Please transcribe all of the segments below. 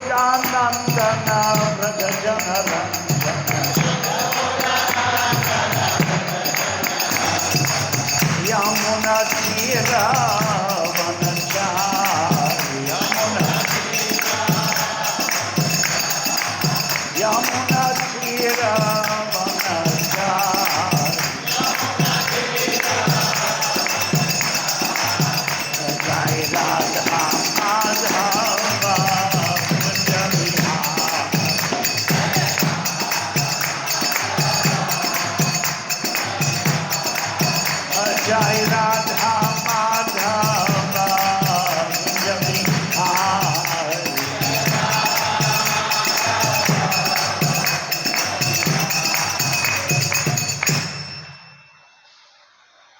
नंदना व्रज जनरंजन यमुना तीरा वनचारी यमुना तीरा जय राधा माधव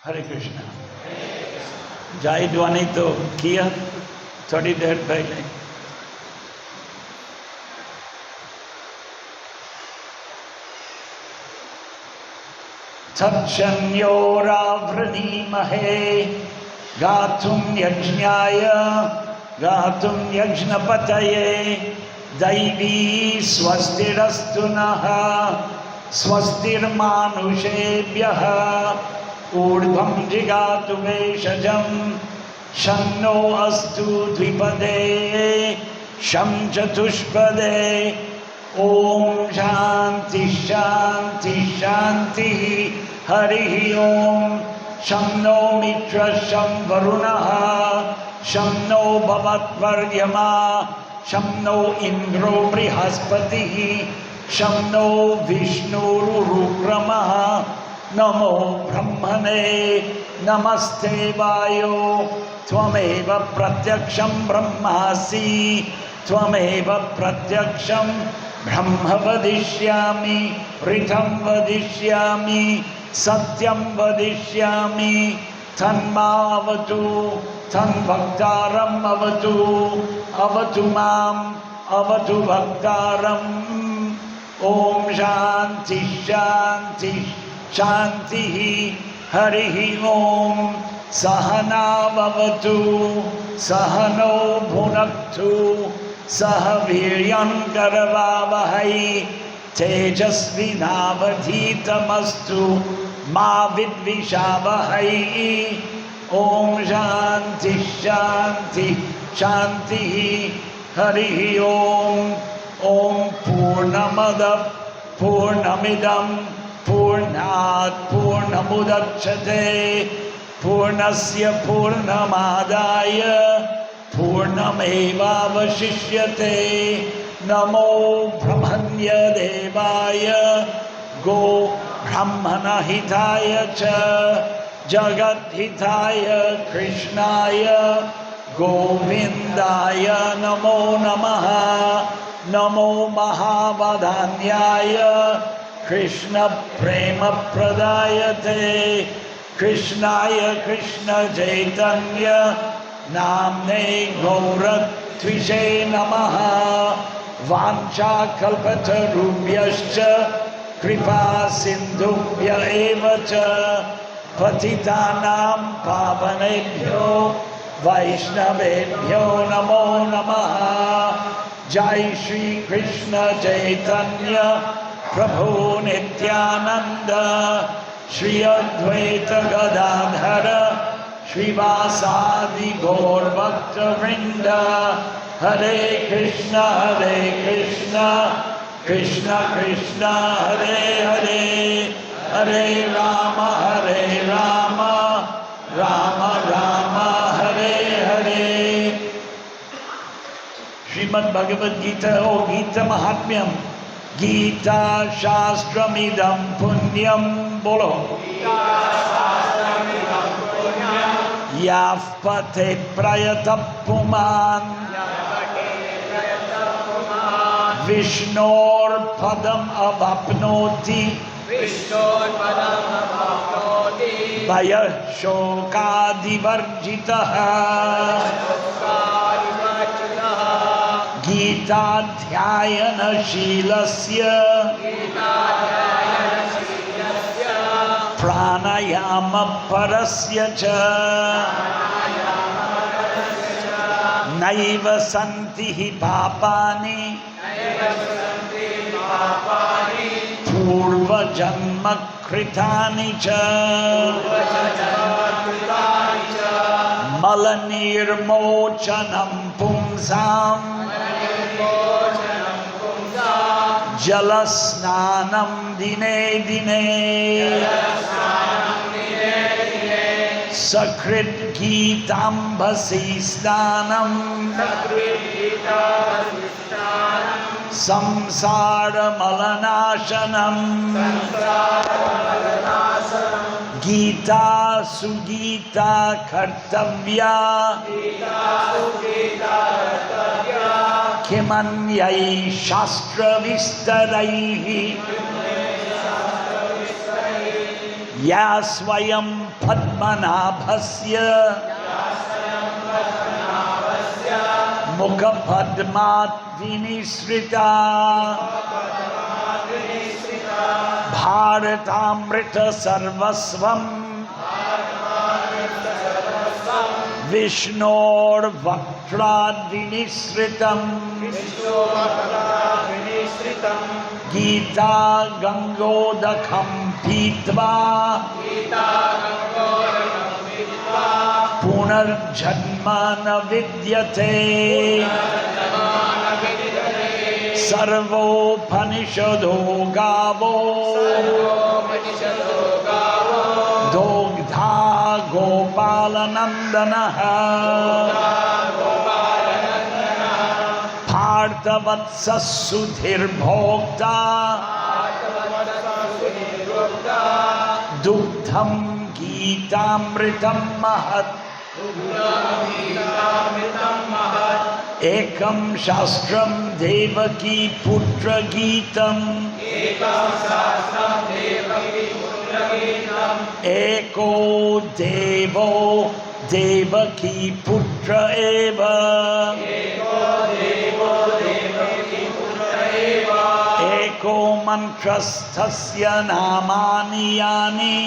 हरे कृष्ण। जय ध्वनि तो किया थोड़ी देर पहले। तत्संयोरावृणीमहे गातुं यज्ञाय गातुं यज्ञपतये दैवी स्वस्तिरस्तु नः स्वस्तिर्मानुषेभ्यः ऊर्ध्वं जिगातु भेषजं शन्नो अस्तु द्विपदे शं चतुष्पदे। ओम शांति शांति शांति हरि ओम। शं नो मित्रः शं वरुणः शं नो भवत्वर्यमा शं नो इन्द्रो बृहस्पतिः शं नो विष्णुरुक्रमः। नमो ब्रह्मणे नमस्ते वायो त्वमेव प्रत्यक्षं ब्रह्मासि त्वमेव प्रत्यक्षं ब्रह्म वदिष्यामि ऋतं वदिष्यामि सत्यं वदिष्यामि। तन्मावतु तन्भक्तारम् अवतु अवतु माम् अवतु भक्तारम्। ओम शांति शांति शांति हरि ओम। सहनावतु सहनो भुनक्तु सह वीर्यं करवावहै तेजस्विनावधीतमस्तु मा विद्विषावहै। ओम शांति शांति शांति हरि ओम। ओम पूर्णमदः पूर्णमिदं पूर्णात् पूर्णमुदच्यते पूर्णस्य पूर्णमादाय पूर्णमेवावशिष्यते। नमो ब्रह्मण्य देवाय गो ब्रह्मणहिताय च जगद्हिताय कृष्णाय गोविन्दाय नमो नमः। नमो महावदान्याय कृष्ण प्रेम प्रदायते कृष्णाय कृष्ण चैतन्य नाम्ने गौरत्विषे नमः। वाञ्छाकल्पतरुभ्यश्च कृपा सिन्धुभ्य एव च पतितानां पावनेभ्यो वैष्णवेभ्यो नमो नमः। जय श्री कृष्ण चैतन्य प्रभु नित्यानंद श्री अद्वैत गदाधर श्रीवासादि गौर भक्त वृंद। हरे कृष्ण कृष्ण कृष्ण हरे हरे हरे राम राम राम हरे हरे। श्रीमद् भगवद गीता ओ गीता महात्म्यम गीता शास्त्रमिदं पुण्यम। बोलो याः पठे प्रयतः पुमान् विष्णोर्पदम् अवाप्नोति भयः शोकादिवर्जितः। गीताध्यायनशीलस्य प्राणायामपरस्य च नैव सन्ति हि पापानि पूर्वजन्म कृतानि च मलनिर्मोचनं पुंसां जलस्नानं दिने दिने सकृत् गीताम्भसि स्नानं संसारमलनाशनं गीता सुगीता कर्तव्या किमन्यै शास्त्रविस्तरैः या स्वयं पद्मनाभस्य मुखपद्मात् विनिसृता भारतामृत सर्वस्वं विष्णोर्वक्त्राद् विनिसृतम् गीता गंगोदकं पीत्वा पुनर्जन्म न विद्यते सर्वोपनिषदो गावो दोग्धा गोपालनन्दनः पार्थवत्सः सुधीर्भोक्ता दुग्धं गीतामृतं महत् एकं शास्त्रं देवकी पुत्र गीतम् एको देवो देवकी पुत्र एव एको मंत्रस्थस्य नामानि यानि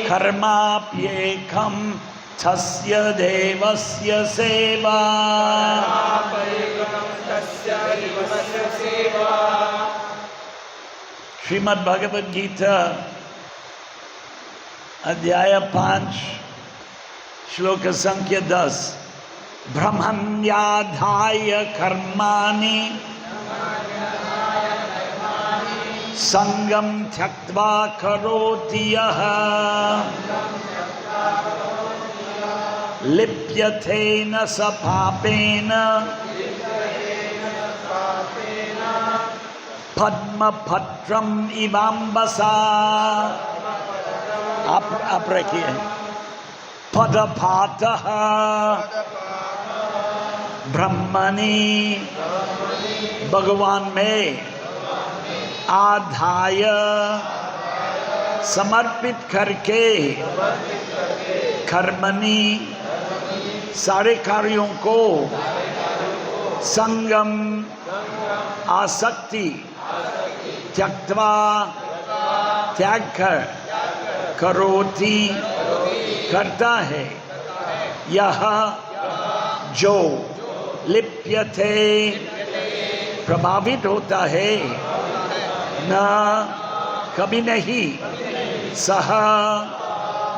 कर्माप्येकं तस्य देवस्य सेवा श्रीमद् भगवद गीता अध्याय 5 श्लोक संख्या 10 ब्रह्मण्याधाय कर्माणि संगम त्यक्त्वा करोति यः लिप्यते न स पापेन पद्मपत्रम इवाम्बसा। आप रखिए पदपातः ब्रह्मणि भगवान में आधाय समर्पित करके कर्मणि सारे कार्यों को संगम आसक्ति त्यक्त्वा त्याग कर करोति करता है यह जो लिप्यते प्रभावित होता है न कभी नहीं सह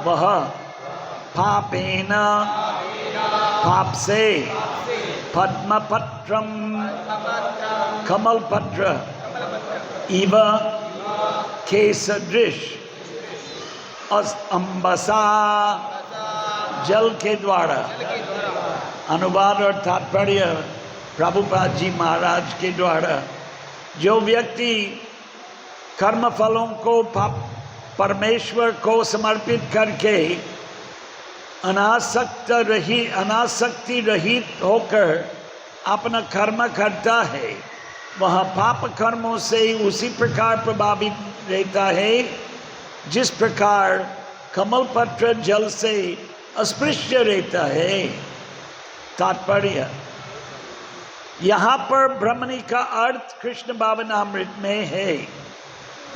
वह पापेन पाप से पद्मपत्रम कमल पत्र इव के सदृश अम्बसा जल के द्वारा। अनुवाद और तात्पर्य प्रभुपाद जी महाराज के द्वारा। जो व्यक्ति कर्म फलों को परमेश्वर को समर्पित करके अनासक्ति रहित होकर अपना कर्म करता है वह पाप कर्मों से उसी प्रकार प्रभावित रहता है जिस प्रकार कमल पत्र जल से अस्पृश्य रहता है। तात्पर्य यहाँ पर ब्रह्मणि का अर्थ कृष्ण भावनामृत में है।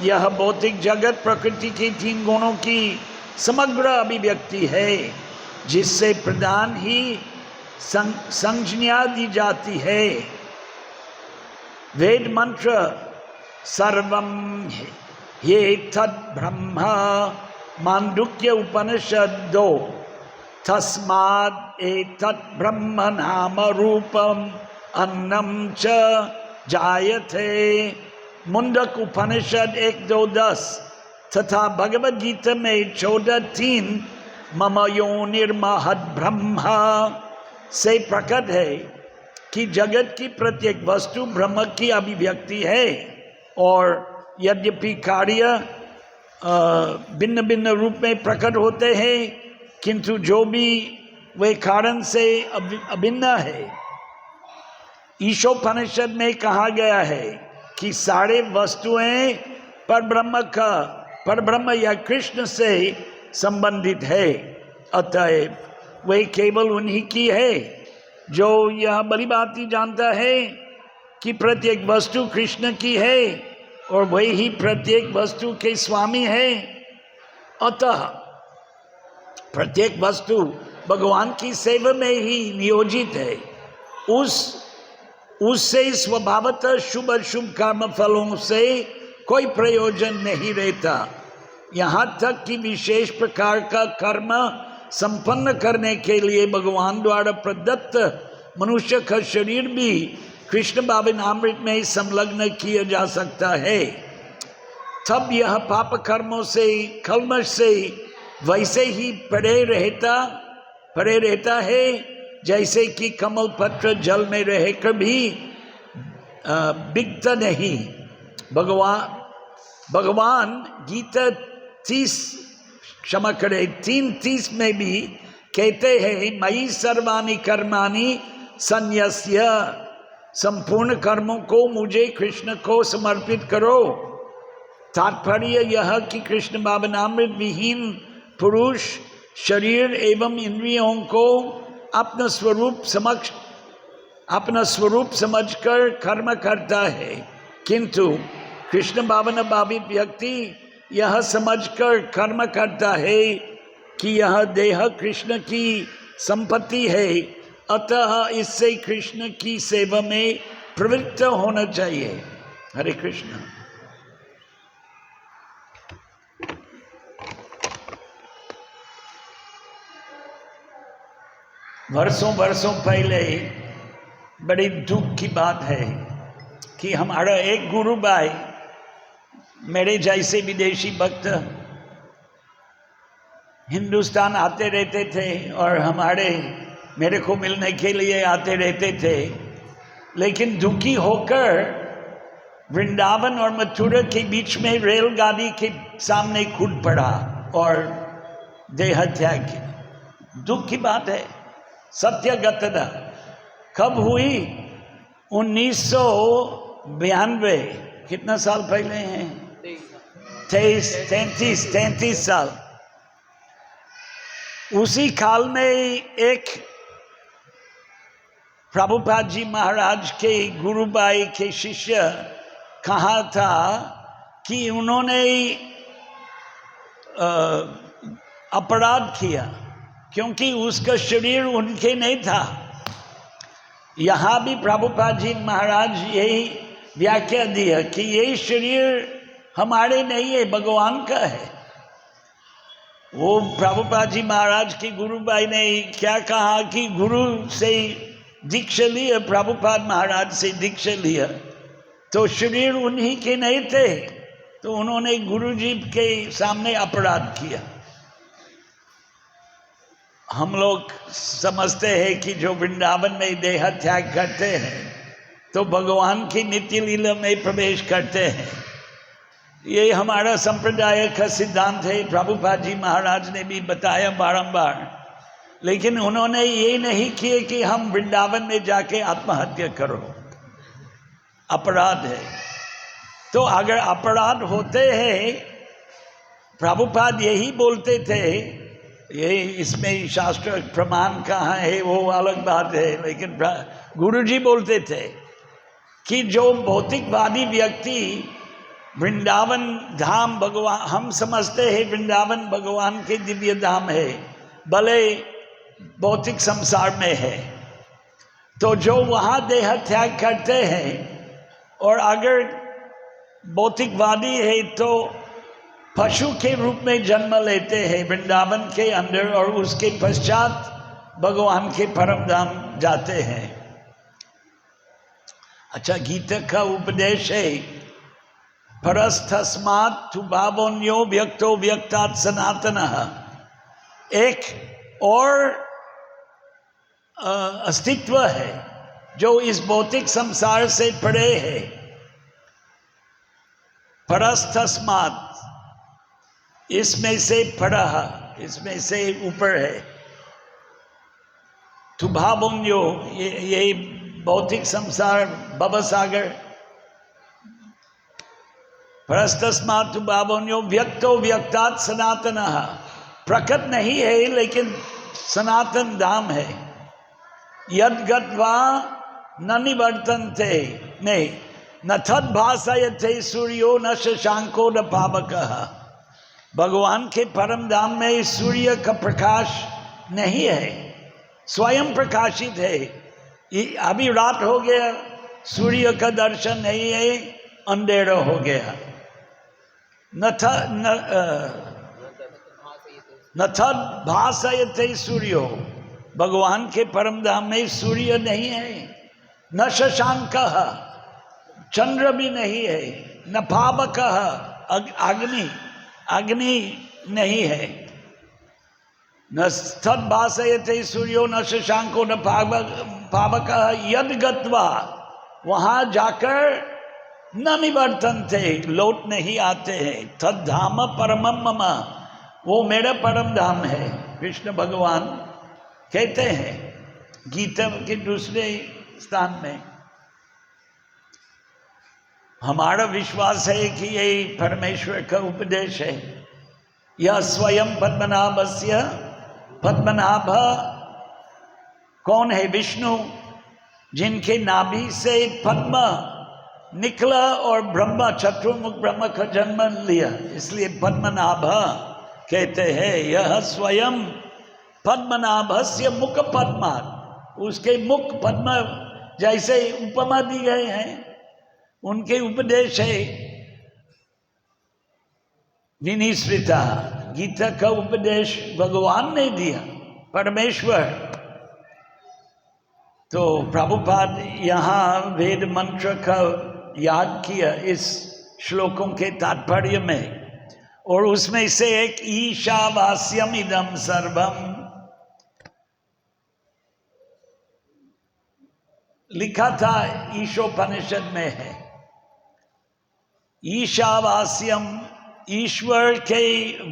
यह भौतिक जगत प्रकृति के 3 गुणों की समग्र अभिव्यक्ति है। जिससे प्रधान ही संज्ञा दी जाती है। वेद मंत्र सर्वम ये तद ब्रह्म मांडुक्य उपनिषद 2 तस्माद् एतत् ब्रह्म नाम रूपम अन्नम च जायते। मुंडक उपनिषद 1-2-10 तथा भगवद गीता में 14-3 मम योनिर्महद् ब्रह्म से प्रकट है कि जगत की प्रत्येक वस्तु ब्रह्म की अभिव्यक्ति है। और यद्यपि कार्य भिन्न भिन्न रूप में प्रकट होते हैं, किंतु जो भी वे कारण से अभिन्न है। ईशोपनिषद में कहा गया है कि सारे वस्तुएं परब्रह्म या कृष्ण से संबंधित है। अतएव वे केवल उन्हीं की है। जो यह बड़ी बात ही जानता है कि प्रत्येक वस्तु कृष्ण की है और वही ही प्रत्येक वस्तु के स्वामी है। अतः प्रत्येक वस्तु भगवान की सेवा में ही नियोजित है। उससे स्वभावतः शुभ अशुभ कर्म फलों से कोई प्रयोजन नहीं रहता। यहाँ तक कि विशेष प्रकार का कर्म संपन्न करने के लिए भगवान द्वारा प्रदत्त मनुष्य का शरीर भी कृष्ण भावनामृत में संलग्न किया जा सकता है। तब यह पाप कर्मों से कलमश से वैसे ही पड़े रहता है जैसे कि कमल पत्र जल में रहकर भी बिकता नहीं। भगवान गीता 3:30 में भी कहते हैं, मयि सर्वाणि कर्माणि संन्यस्य, संपूर्ण कर्मों को मुझे कृष्ण को समर्पित करो। तात्पर्य यह कि कृष्ण भावनामृत विहीन पुरुष शरीर एवं इंद्रियों को अपना स्वरूप समझकर कर्म करता है, किंतु कृष्ण भावना भावित व्यक्ति यह समझकर कर्म करता है कि यह देह कृष्ण की संपत्ति है, अतः इससे कृष्ण की सेवा में प्रवृत्त होना चाहिए। हरे कृष्ण। वर्षों पहले बड़ी दुख की बात है कि हमारा एक गुरु भाई, मेरे जैसे विदेशी भक्त हिंदुस्तान आते रहते थे और मेरे को मिलने के लिए आते रहते थे, लेकिन दुखी होकर वृंदावन और मथुरा के बीच में रेलगाड़ी के सामने कूद पड़ा और देह त्याग किया। दुख की बात है, सत्य घटना। कब हुई? 1992, कितना साल पहले हैं? 33 साल। उसी काल में एक प्रभुपाद जी महाराज के गुरुबाई के शिष्य कहा था कि उन्होंने अपराध किया क्योंकि उसका शरीर उनके नहीं था। यहाँ भी प्रभुपाद जी महाराज यही व्याख्या दिया कि ये शरीर हमारे नहीं है, भगवान का है। वो प्रभुपाद जी महाराज की गुरुबाई ने क्या कहा कि गुरु से दीक्षा लिया, प्रभुपाद महाराज से दीक्षा लिया तो शरीर उन्हीं के नहीं थे, तो उन्होंने गुरु जी के सामने अपराध किया। हम लोग समझते हैं कि जो वृंदावन में देह त्याग करते हैं तो भगवान की नित्य लीला में प्रवेश करते हैं। ये हमारा संप्रदाय का सिद्धांत है, प्रभुपाद जी महाराज ने भी बताया बारंबार, लेकिन उन्होंने ये नहीं किए कि हम वृंदावन में जाके आत्महत्या करो, अपराध है। तो अगर अपराध होते हैं, प्रभुपाद यही बोलते थे, ये इसमें शास्त्र प्रमाण कहाँ है वो अलग बात है, लेकिन गुरुजी बोलते थे कि जो भौतिकवादी व्यक्ति वृंदावन धाम भगवान, हम समझते हैं वृंदावन भगवान के दिव्य धाम है, भले भौतिक संसार में है। तो जो वहाँ देह त्याग करते हैं और अगर भौतिकवादी है तो पशु के रूप में जन्म लेते हैं वृंदावन के अंदर और उसके पश्चात भगवान के परम धाम जाते हैं। अच्छा, गीता का उपदेश है परस्तस्मात् तु भावोन्यो व्यक्तो व्यक्तात् सनातनः। एक और अस्तित्व है जो इस भौतिक संसार से परे है। परस्तस्मात्, इसमें से परा, इसमें से ऊपर है। तु भावोन्यो, ये भौतिक संसार भवसागर। परस्तस्मात् तु भावोन्यो व्यक्तो व्यक्तात् सनातनः। प्रकट नहीं है लेकिन सनातन धाम है। यद गत्वा न निवर्तन्ते, नहीं, न तद् भासयते सूर्यो न शशांको न पावकः। भगवान के परम धाम में सूर्य का प्रकाश नहीं है, स्वयं प्रकाशित है। अभी रात हो गया, सूर्य का दर्शन नहीं है, अंधेरा हो गया। न तद् भासयते सूर्यो, भगवान के परम धाम में सूर्य नहीं है, न शशांकः, चंद्र भी नहीं है, न पावकः, अग्नि नहीं है। न तद् भासयते सूर्यो न शशांको न पावकः यद गत्वा, वहाँ जाकर न निवर्तन्ते, लौट नहीं आते हैं। तद् धाम परमं मम, वो मेरा परम धाम है। कृष्ण भगवान कहते हैं गीता के दूसरे स्थान में। हमारा विश्वास है कि ये परमेश्वर का उपदेश है। यह स्वयं पद्मनाभस्य, पद्मनाभ कौन है? विष्णु, जिनके नाभि से पद्म निकला और ब्रह्मा, चतुर्मुख ब्रह्म का जन्म लिया, इसलिए पद्मनाभ कहते हैं। यह स्वयं पद्मनाभस्य मुख पद्मात्, उसके मुख पद्म जैसे उपमा दी गए हैं, उनके उपदेश है विनिश्रिता। गीता का उपदेश भगवान ने दिया, परमेश्वर। तो प्रभुपाद यहाँ वेद मंत्र का याद किया इस श्लोकों के तात्पर्य में, और उसमें से एक ईशावास्यम इदम सर्वम लिखा था, ईशोपनिषद में है। ईशावास्यम, ईश्वर के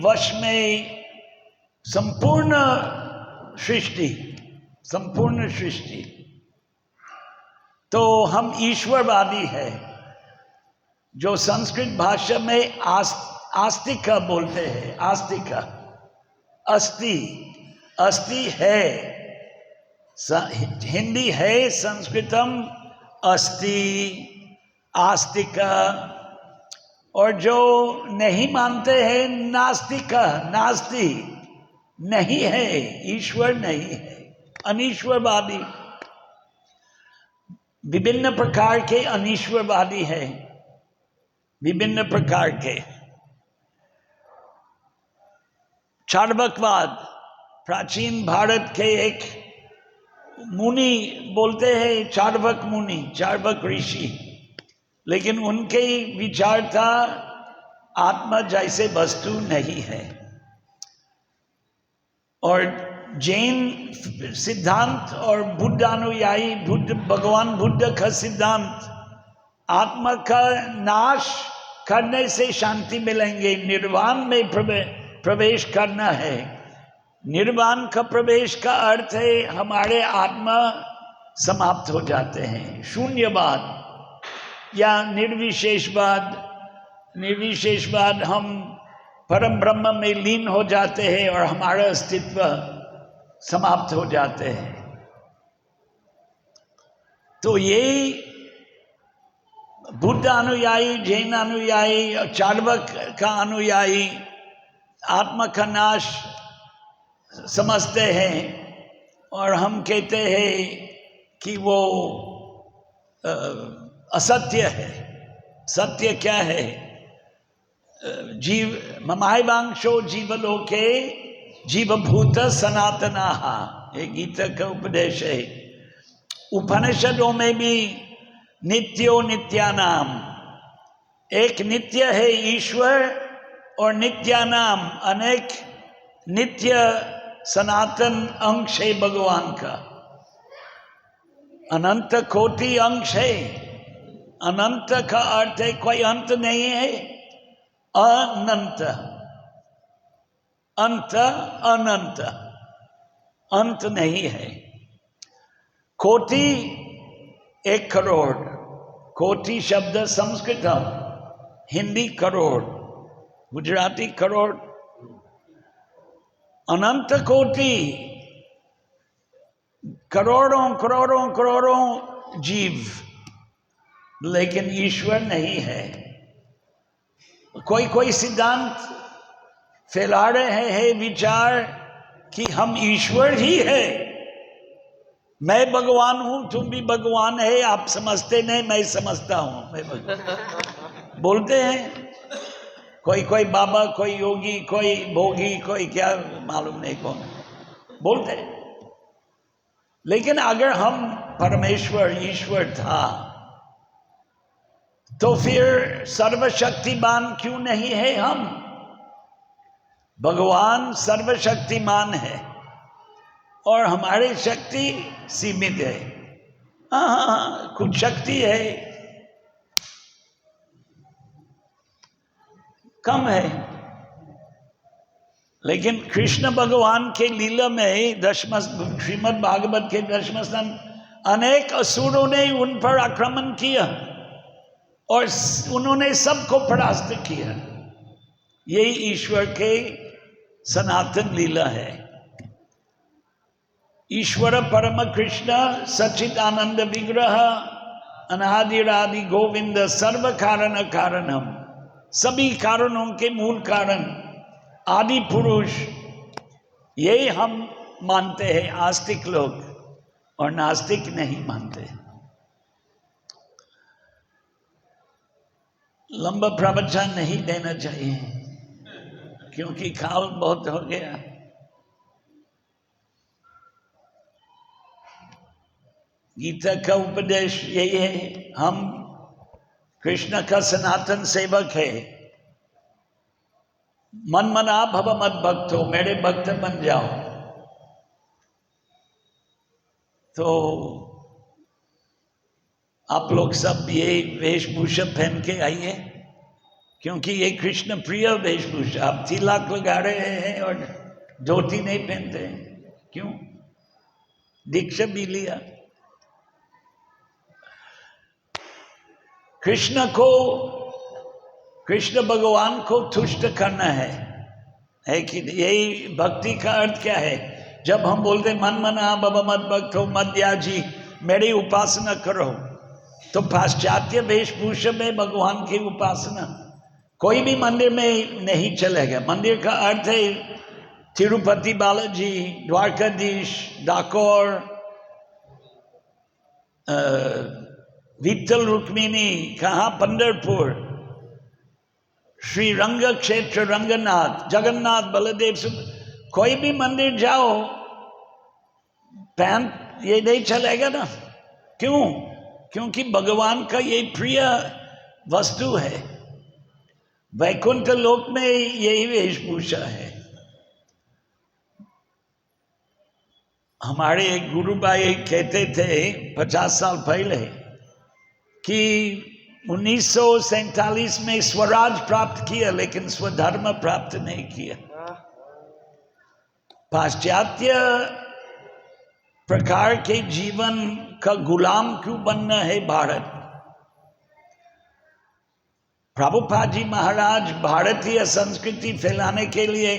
वश में संपूर्ण सृष्टि, संपूर्ण सृष्टि। तो हम ईश्वरवादी है, जो संस्कृत भाषा में आस्तिक बोलते हैं। आस्तिक, अस्ति, अस्ति है, हिंदी है, संस्कृतम अस्ति, आस्तिक। और जो नहीं मानते हैं नास्तिक, नास्ति, नहीं है, ईश्वर नहीं है, अनीश्वरवादी। विभिन्न प्रकार के अनीश्वरवादी है, विभिन्न प्रकार के। चार्वकवाद, प्राचीन भारत के एक मुनि बोलते हैं, चार्वक मुनि, चार्वक ऋषि, लेकिन उनके विचार था आत्मा जैसे वस्तु नहीं है। और जैन सिद्धांत और बुद्ध अनुयायी, भगवान बुद्ध का सिद्धांत, आत्मा का नाश करने से शांति मिलेंगे, निर्वाण में प्रवेश करना है। निर्वाण का प्रवेश का अर्थ है हमारे आत्मा समाप्त हो जाते हैं। शून्यवाद या निर्विशेषवाद, निर्विशेषवाद, हम परम ब्रह्म में लीन हो जाते हैं और हमारा अस्तित्व समाप्त हो जाते हैं। तो ये बुद्ध अनुयायी, जैन अनुयायी और चार्वक का अनुयायी आत्मा का नाश समझते हैं, और हम कहते हैं कि वो असत्य है। सत्य क्या है? जीव ममायवांशो जीवलोके जीवभूत सनातनाः, ये गीता का उपदेश है। उपनिषदों में भी नित्यो नित्यानाम, एक नित्य है ईश्वर और नित्यानाम अनेक नित्य सनातन अंश है भगवान का। अनंत कोटि अंश है। अनंत का अर्थ है कोई अंत नहीं है, अनंत। अंत अनंत, अंत नहीं है। कोटि 1 करोड़, कोटि शब्द संस्कृत, हिंदी करोड़, गुजराती करोड़। अनंत कोटि, करोड़ों करोड़ों करोड़ों जीव, लेकिन ईश्वर नहीं है। कोई कोई सिद्धांत फैला रहे हैं विचार कि हम ईश्वर ही है, मैं भगवान हूं, तुम भी भगवान है, आप समझते नहीं, मैं समझता हूं, मैं भगवान बोलते हैं। कोई कोई बाबा, कोई योगी, कोई भोगी, कोई क्या मालूम नहीं कौन बोलते हैं। लेकिन अगर हम परमेश्वर ईश्वर था तो फिर सर्वशक्तिमान क्यों नहीं है हम? भगवान सर्वशक्तिमान है और हमारी शक्ति सीमित है। हाँ, कुछ शक्ति है, कम है। लेकिन कृष्ण भगवान के लीला में श्रीमद् भागवत के 10वें स्कंद अनेक असुरों ने उन पर आक्रमण किया और उन्होंने सबको परास्त किया। यही ईश्वर के सनातन लीला है। ईश्वर परम कृष्ण सच्चिदानंद विग्रह अनादिरादि गोविंद सर्व कारण कारणम, सभी कारणों के मूल कारण आदि पुरुष, यही हम मानते हैं आस्तिक लोग, और नास्तिक नहीं मानते। लंबा प्रवचन नहीं देना चाहिए क्योंकि काल बहुत हो गया। गीता का उपदेश यही है, हम कृष्ण का सनातन सेवक है। मन मना भव मत भक्तो, मेरे भक्त बन जाओ। तो आप लोग सब ये वेशभूषा पहन के आइए, क्योंकि ये कृष्ण प्रिय वेशभूषा। आप तिलक लगा रहे हैं और धोती नहीं पहनते हैं, क्यों? दीक्षा भी लिया। कृष्ण भगवान को तुष्ट करना है कि यही भक्ति का अर्थ क्या है? जब हम बोलते मन मना भव मत भक्तो मद्याजी, मेरी उपासना करो, तो पाश्चात्य वेशभूषा में भगवान की उपासना कोई भी मंदिर में नहीं चलेगा। मंदिर का अर्थ है तिरुपति बालाजी, द्वारकाधीश, डाकोर, विठल रुक्मिणी, कहाँ पंढरपुर, श्री रंग क्षेत्र रंगनाथ, जगन्नाथ बलदेव, कोई भी मंदिर जाओ, पैंट ये नहीं चलेगा ना। क्यों? क्योंकि भगवान का ये प्रिय वस्तु है। वैकुंठ लोक में यही वेशभूषा है। हमारे एक गुरु भाई कहते थे 50 साल पहले कि 1947 में स्वराज प्राप्त किया, लेकिन स्वधर्म प्राप्त नहीं किया। पाश्चात्य प्रकार के जीवन का गुलाम क्यों बनना है भारत? प्रभुपाद जी महाराज भारतीय संस्कृति फैलाने के लिए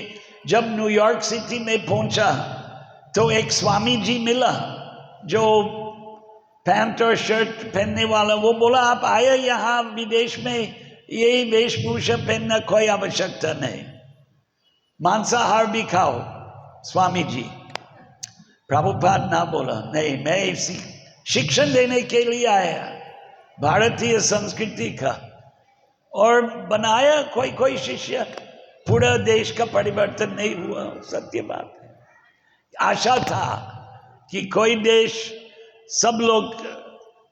जब न्यूयॉर्क सिटी में पहुंचा तो एक स्वामी जी मिला जो पैंट और शर्ट पहनने वाला। वो बोला, आप आए यहाँ विदेश में, यही वेशभूषा पहनना कोई आवश्यकता नहीं, मांसाहार भी खाओ। स्वामी जी प्रभुपाद ना बोला नहीं, मैं शिक्षण देने के लिए आया भारतीय संस्कृति का, और बनाया कोई कोई शिष्य, पूरा देश का परिवर्तन नहीं हुआ, सत्य बात है। आशा था कि कोई देश सब लोग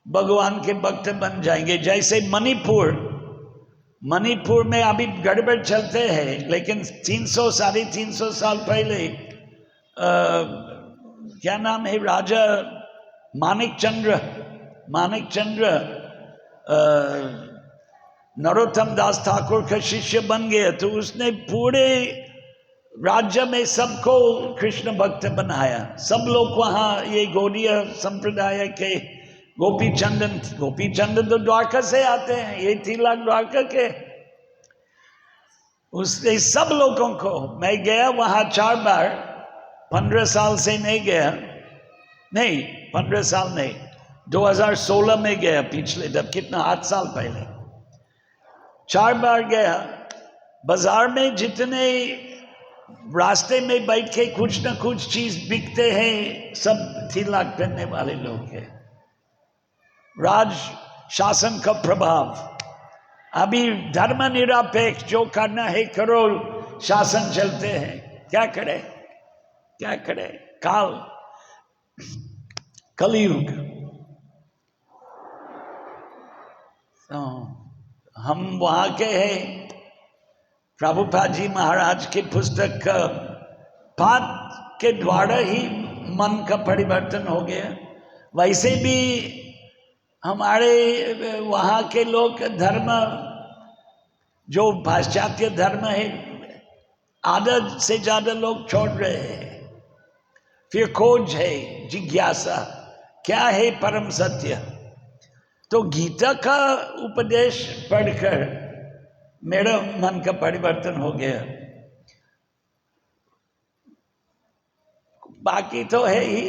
भगवान के भक्त बन जाएंगे, जैसे मणिपुर में अभी गड़बड़ चलते हैं, लेकिन 300 साढ़े 300 साल पहले क्या नाम है, राजा मानिक चंद्र नरोत्तम दास ठाकुर का शिष्य बन गया, तो उसने पूरे राज्य में सबको कृष्ण भक्त बनाया। सब लोग वहाँ, ये गौड़ीय संप्रदाय के गोपी चंदन तो द्वारका से आते हैं, ये 3 लाख द्वारका के, उसने सब लोगों को, मैं गया वहाँ 4 बार, 15 साल से नहीं गया, नहीं 15 साल नहीं, 2016 में गया, पिछले जब कितना 8 साल पहले 4 बार गया। बाजार में जितने रास्ते में बैठ के कुछ न कुछ चीज बिकते हैं, सब 3 लाख पहनने वाले लोग हैं। राज शासन का प्रभाव, अभी धर्मनिरपेक्ष जो करना है करो, शासन चलते हैं, क्या करे कलयुग। तो हम वहाँ के हैं, प्रभुपाद जी महाराज की पुस्तक का पाठ के द्वारा ही मन का परिवर्तन हो गया। वैसे भी हमारे वहाँ के लोग धर्म, जो पाश्चात्य धर्म है, आधा से ज़्यादा लोग छोड़ रहे हैं। फिर खोज है, जिज्ञासा, क्या है परम सत्य। तो गीता का उपदेश पढ़कर मेरा मन का परिवर्तन हो गया। बाकी तो है ही,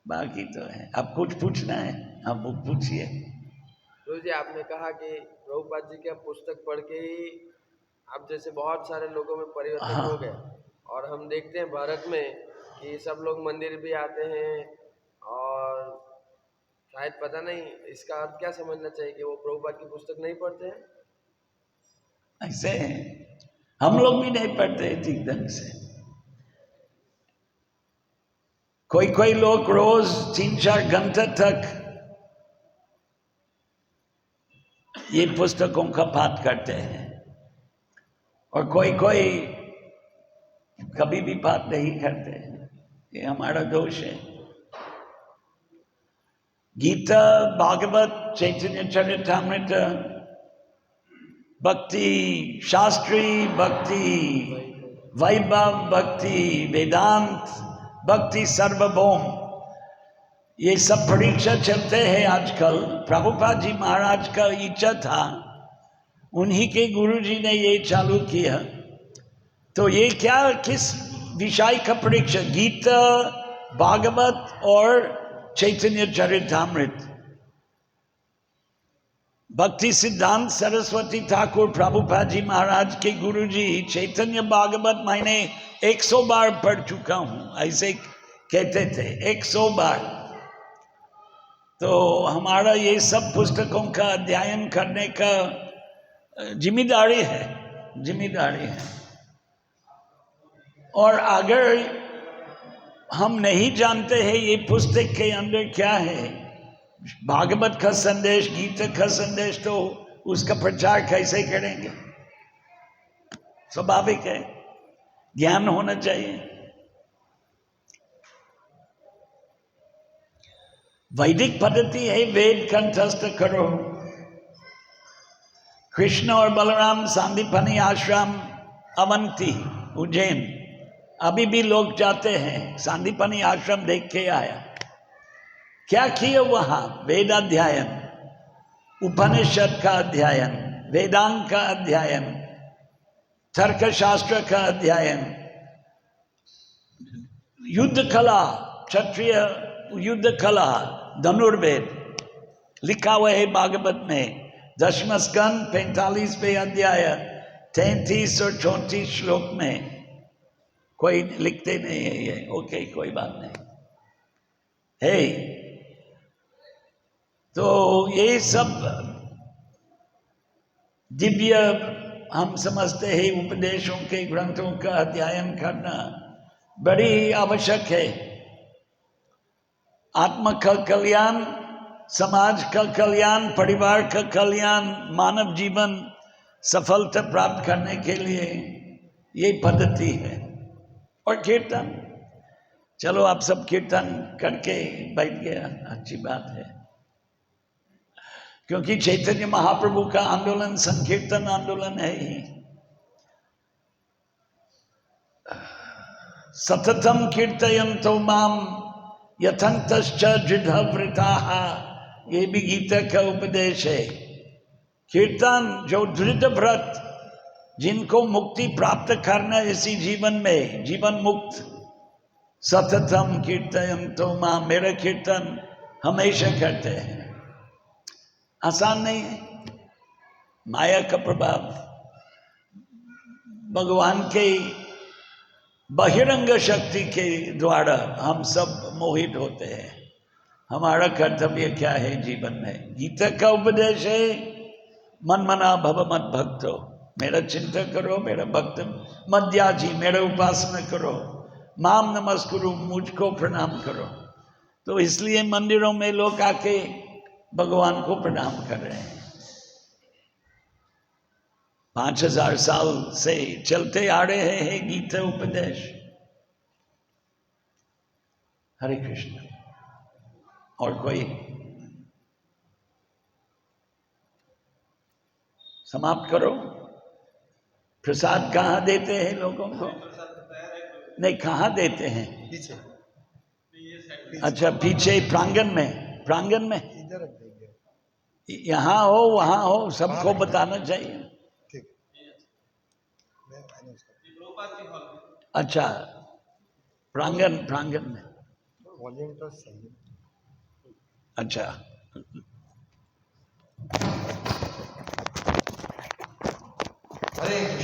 बाकी तो है। अब कुछ पूछना है, अब पूछिए। तो जी आपने कहा कि प्रभुपाद जी की पुस्तक पढ़ के ही अब जैसे बहुत सारे लोगों में परिवर्तन हो गया, और हम देखते हैं भारत में कि सब लोग मंदिर भी आते हैं, और शायद पता नहीं इसका अर्थ क्या समझना चाहिए कि वो प्रभुपाद की पुस्तक नहीं पढ़ते हैं। ऐसे हम लोग भी नहीं पढ़ते ठीक ढंग से। कोई लोग रोज 3-4 घंटे तक ये पुस्तकों का पाठ करते हैं, और कोई कभी भी पाठ नहीं करते हैं। ये हमारा दोष है। गीता, भागवत, चैतन्य चरितामृत, भक्ति शास्त्री, भक्ति वैभव, भक्ति वेदांत, भक्ति सार्वभौम, ये सब परीक्षा चलते हैं आजकल। प्रभुपाद जी महाराज का इच्छा था, उन्हीं के गुरुजी ने ये चालू किया। तो ये क्या, किस विषय का परीक्षा? गीता, भागवत और चैतन्य चरितामृत। भक्ति सिद्धांत सरस्वती ठाकुर प्रभुपाद जी महाराज के गुरुजी चैतन्य भागवत मैंने 100 बार पढ़ चुका हूँ, ऐसे कहते थे 100 बार। तो हमारा ये सब पुस्तकों का अध्ययन करने का जिम्मेदारी है। और अगर हम नहीं जानते हैं ये पुस्तक के अंदर क्या है, भागवत का संदेश, गीता का संदेश, तो उसका प्रचार कैसे करेंगे? स्वाभाविक है, ज्ञान होना चाहिए। वैदिक पद्धति है, वेद कंठस्थ करो। कृष्ण और बलराम सांदीपनी आश्रम, अवंती, उज्जैन, अभी भी लोग जाते हैं। सांदीपनी आश्रम देख के आया। क्या किया वहां? वेदाध्ययन, उपनिषद का अध्ययन, वेदांत का अध्ययन, तर्कशास्त्र का अध्ययन, युद्ध कला, क्षत्रिय युद्ध कला, धनुर्वेद लिखा हुआ है भागवत में। 10वां स्कंद 45वें अध्याय 33 और 34 श्लोक में। कोई लिखते नहीं है ये, ओके, कोई बात नहीं। है। तो ये सब दिव्य हम समझते हैं उपदेशों के ग्रंथों का अध्ययन करना बड़ी आवश्यक है। आत्मा का कल्याण, समाज का कल्याण, परिवार का कल्याण, मानव जीवन सफलता प्राप्त करने के लिए ये पद्धति है। और कीर्तन, चलो आप सब कीर्तन करके बैठ गया, अच्छी बात है, क्योंकि चैतन्य महाप्रभु का आंदोलन संकीर्तन आंदोलन है ही। सततम कीर्तयन्तो माम यथंतश्च दृढ़व्रताः, ये भी गीता का उपदेश है। कीर्तन जो दृढ़ व्रत, जिनको मुक्ति प्राप्त करना इसी जीवन में, जीवन मुक्त, सततम कीर्तयन्तो माम, मेरा कीर्तन हमेशा करते हैं। आसान नहीं है, माया का प्रभाव, भगवान के बहिरंग शक्ति के द्वारा हम सब मोहित होते हैं। हमारा कर्तव्य क्या है जीवन में? गीता का उपदेश है, मन मना भव मत भक्तो, मेरा चिंतन करो, मेरा भक्त मत त्याजी, मेरा उपासना करो, माम नमस्कुरु, मुझको प्रणाम करो। तो इसलिए मंदिरों में लोग आके भगवान को प्रणाम कर रहे हैं। 5000 साल से चलते आ रहे हैं गीता उपदेश। हरे कृष्ण। और कोई? समाप्त करो। प्रसाद कहाँ देते हैं लोगों को? नहीं, कहाँ देते हैं? पीछे। अच्छा, पीछे प्रांगण में? प्रांगण में इधर रख देंगे। यहाँ हो वहाँ हो, सबको बताना चाहिए। ठीक। अच्छा, प्रांगण, प्रांगण में। वॉल्यूम तो सही है। अच्छा, अरे